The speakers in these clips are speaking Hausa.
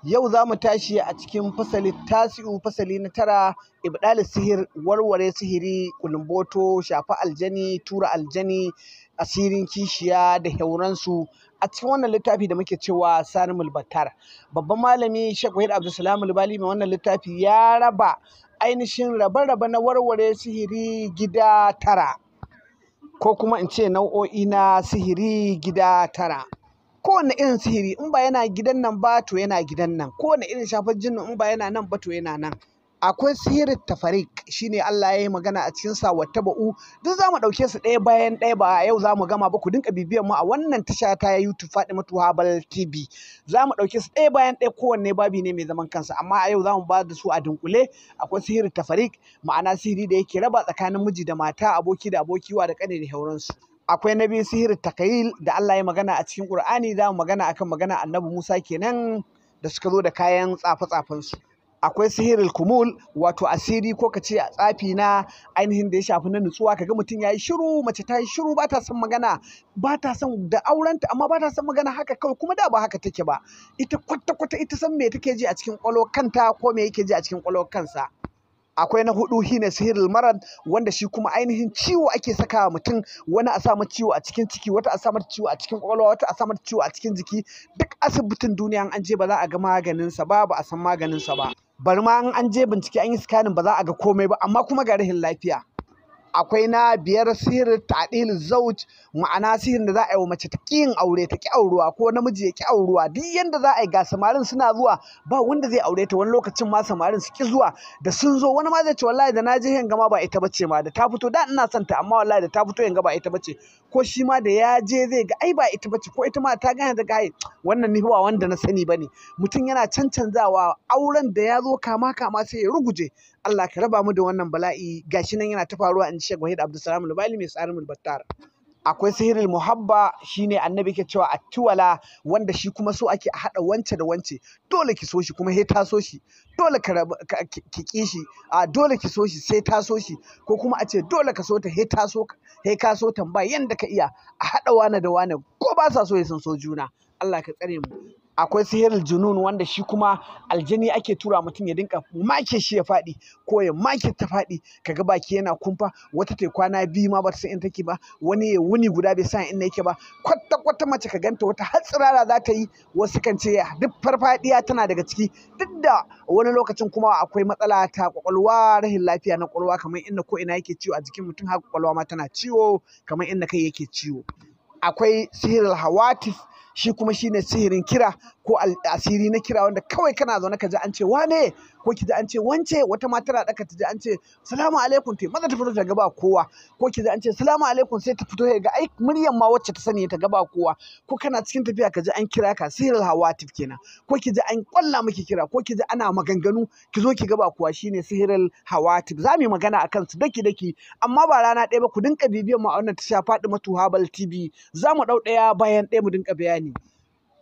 Yau za mu tashi a cikin fasali na 9, ibɗalis sihir, warware sihiri, kulumboto, shafa aljani, tura aljani, asirin kishiya da hauransu a cikin wannan littafi da muke cewa Sarimul Battar. Babban malami Sheikh Wahid Abdulsalam Bali mai wannan littafi ya raba ainihin rabe-rabe na warware sihiri gida 9, ko kuma in ce nau'o'i na sihiri gida 9. Kowane irin sihiri in ba yana gidan nan ba to yana gidan nan, kowane irin shafar jinnin in ba yana nan ba to yana nan. Akwai sihirin tafarik, shine Allah ya yi magana a cikin sa wattaba'u, duk za mu ɗauke su ɗaya bayan ɗaya, ba yau za mu gama ba. Ku dinga bibiyan mu a wannan tasha ta YouTube Fatimatu Herbal TV. Za mu ɗauke su ɗaya bayan ɗaya, kowanne babi ne mai zaman kansa, amma a yau za mu ba da su a dunkule. Akwai sihirin tafarik, ma'ana sihiri da yake raba tsakanin miji da mata, aboki da aboki, wa da ƙane da hauransu. Akwai na biyu sihirin takayil da Allah ya magana a cikin Ƙur'ani, za mu magana akan magana Annabi Musa kenan da suka zo da kayan tsafe-tsafensu. Akwai sihirin kumul, wato asiri ko ka ce tsafi na ainihin da ya shafi na nutsuwa. Kaga mutum ya yi shiru, mace ta yi shiru, ba ta son magana, ba ta son da aurenta, amma ba ta son magana haka kawai, kuma da ba haka take ba. Ita kwata-kwata ita san me take ji a cikin ƙwaƙwalwar kanta, ko me yake ji a cikin ƙwaƙwalwar kansa. Akwai na hudu shine sihirul marad, wanda shi kuma ainihin ciwo ake sakawa mutum, wani a sa mata ciwo a cikin ciki, wata a sa mata ciwo a cikin ƙwaƙwalwa, wata a sa mata ciwo a cikin jiki. Duk asibitin duniya an je ba za a ga maganinsa ba, ba a san maganinsa ba. Bari ma in an je bincike an yi scanning ba za a ga komai ba, amma kuma ga rahin lafiya. Akwai na biyar sihirin ta'dilul zauj, ma'ana sihirin da za a yi wa mace ta ƙi yin aure, ta ƙi auruwa, ko namiji ya ƙi auruwa. Duk yanda za a yi, ga samarin suna zuwa, ba wanda zai aure ta. Wani lokacin ma samarin su ƙi zuwa, da sun zo wani ma zai ce wallahi da na je yanga ma ba ita bace ma, da ta fito da ina son ta, amma wallahi da ta fito yanga ba ita bace. Ko shi ma da ya je zai ga ai ba ita bace, ko ita ma ta gane da gaye wannan ni ba wanda na sani bane. Mutum yana cancanzawa, auren da ya zo kama sai ya ruguje. Allah ka raba mu da wannan bala'i, gashi nan yana ta faruwa, in ji Sheikh Wahid Abdulsalam Bali mai Sarimul Battar. Akwai sihirin muhabba, shine annabi ke cewa attiwala, wanda shi kuma so ake a haɗa wance da wance. Dole ki so shi kuma sai ta so shi, dole ki ƙi shi, dole ki so shi sai ta so shi, ko kuma a ce dole ka so ta sai ta so sai ka so ta, ba yanda ka iya, a haɗa wane da wane, ko ba sa so ya san so juna. Allah ka tsare mu. Akwai sihirin junun, wanda shi kuma aljani ake tura mutum ya dinka make shi ya faɗi, ko ya make ta faɗi, kaga baki yana kumfa, wata ta kwana 2 ma bata san in take ba, wani ya wuni guda bai san inda yake ba. Kwata mace ka ganta wata har tsirara za ta yi, wasu kan ce duk farfadiya tana daga ciki. Duk da wani lokacin kuma akwai matsala ta kwakwalwa, rahin lafiya na kwakwalwa, kamar inda ko ina yake ciwo a jikin mutum, haka kwakwalwa ma tana ciwo kamar inda kai yake ciwo. Akwai sihirin hawatif, shi kuma shine sihirin kira ko asiri na kira, wanda kawai kana zaune ka ji an ce wane, ko ki ji an ce wance. Wata ma tana ɗaka ta ji an ce salamu alaikum, ta maza ta fito ta ga ba kowa, ko ki ji an ce salamu alaikum, sai ta fito ga ai muryan ma wacce ta sani ta ga ba kowa. Ko kana cikin tafiya ka ji an kira ka, sihirin hawatif kenan. Ko ki ji an kwalla miki kira, ko ki ji ana maganganu, ki zo ki ga ba kowa, shine sihirin hawatif. Za mu yi magana akan su daki amma ba rana ɗaya ba. Ku dinka bibiyan mu a wannan tasha Fatimatu Herbal TV, za mu ɗau ɗaya bayan ɗaya mu dinka bayani.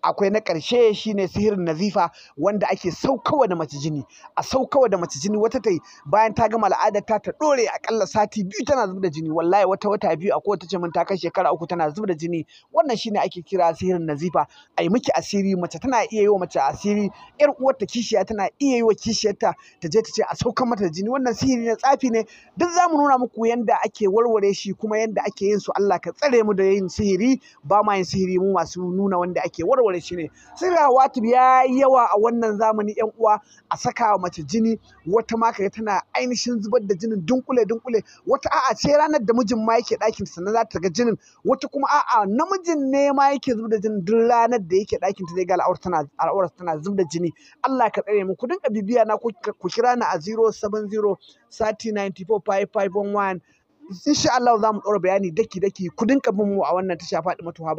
Akwai na ƙarshe shine sihirin nazifa, wanda ake saukawa da mace jini, a saukawa da mace jini. Wata tai bayan ta gama al'adarta ta ɗore aƙalla sati 2 tana zub da jini, wallahi wata 2, akwai wata ce min ta kai shekara 3 tana zub da jini. Wannan shine ake kira sihirin nazifa. Ai miki asiri, mace tana iya yi wa mace asiri, ƴar uwarta kishiya tana iya yi wa kishiyarta, ta je ta ce a saukan mata da jini. Wannan sihiri ne, tsafi ne. Duk za mu nuna muku yanda ake warware shi, kuma yanda ake yin su. Allah ka tsare mu da yin sihiri, ba ma yin sihiri mu masu nuna wanda ake warware shi ne. Sihirin hawatif ya yi yawa a wannan zamani, yan uwa. A saka wa mace jini, wata ma kaga tana ainihin zubar da jinin dunkule, wata a'a sai ranar da mijin ma yake ɗakin ta sannan za ta ga jinin, wata kuma a'a namijin ne ma yake zubar da jinin, duk ranar da yake ɗakin ta zai ga al'aurar tana zubar da jini. Allah ka tsare mu. Ku dinga bibiya na, ku kira ni a 070 30 94 5511. Insha Allah za mu ɗora bayani daki. Ku dinga bin mu a wannan tasha Fatimatu Herbal.